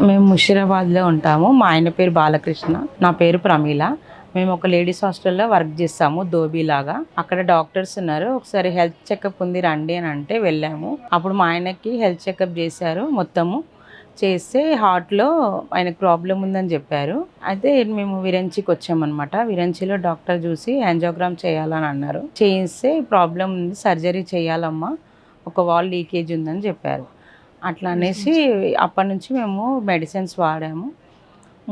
మేము ముషీరాబాద్లో ఉంటాము. మా ఆయన పేరు బాలకృష్ణ, నా పేరు ప్రమీల. మేము ఒక లేడీస్ హాస్టల్లో వర్క్ చేస్తాము, ధోబీలాగా. అక్కడ డాక్టర్స్ ఉన్నారు. ఒకసారి హెల్త్ చెకప్ ఉంది రండి అని అంటే వెళ్ళాము. అప్పుడు మా ఆయనకి హెల్త్ చెకప్ చేశారు. మొత్తము చేస్తే హార్ట్లో ఆయనకు ప్రాబ్లం ఉందని చెప్పారు. అయితే మేము విరంచికి వచ్చామన్నమాట. విరంచిలో డాక్టర్ చూసి యాంజియోగ్రామ్ చేయాలని అన్నారు. చేయిస్తే ప్రాబ్లం ఉంది, సర్జరీ చేయాలమ్మా, ఒక వాల్ లీకేజ్ ఉందని చెప్పారు. అట్లా అనేసి అప్పటి నుంచి మేము మెడిసిన్స్ వాడాము.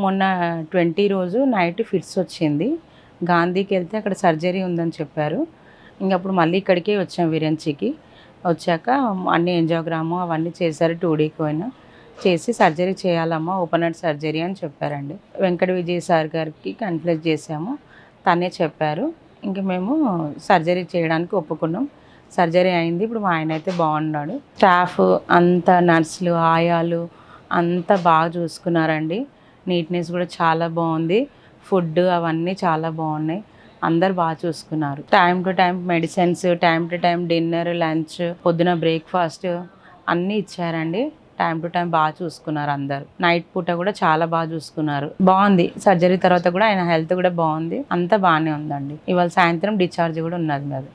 మొన్న 20 రోజు నైట్ ఫిట్స్ వచ్చింది. గాంధీకి వెళ్తే అక్కడ సర్జరీ ఉందని చెప్పారు. ఇంకప్పుడు మళ్ళీ ఇక్కడికే వచ్చాం విరంచికి. వచ్చాక అన్ని యాంజియోగ్రాము అవన్నీ చేశారు. 2Dకి పోయినా చేసి సర్జరీ చేయాలమ్మా, ఓపెన్ హార్ట్ సర్జరీ అని చెప్పారండి. వెంకట విజయ్ సార్ గారికి కన్సల్ట్ చేసాము, తనే చెప్పారు. ఇంక మేము సర్జరీ చేయడానికి ఒప్పుకున్నాం. సర్జరీ అయింది. ఇప్పుడు మా ఆయన అయితే బాగున్నాడు. స్టాఫ్ అంతా, నర్సులు, ఆయాలు అంతా బాగా చూసుకున్నారండి. నీట్నెస్ కూడా చాలా బాగుంది. ఫుడ్ అవన్నీ చాలా బాగున్నాయి. అందరు బాగా చూసుకున్నారు. Time to time medicines, time to time dinner, lunch, పొద్దున బ్రేక్ఫాస్ట్ అన్నీ ఇచ్చారండి. టైం టు టైం బాగా చూసుకున్నారు అందరు. నైట్ పూట కూడా చాలా బాగా చూసుకున్నారు. బాగుంది. సర్జరీ తర్వాత కూడా ఆయన హెల్త్ కూడా బాగుంది. అంతా బాగానే ఉందండి. ఇవాళ సాయంత్రం డిశ్చార్జ్ కూడా ఉన్నది.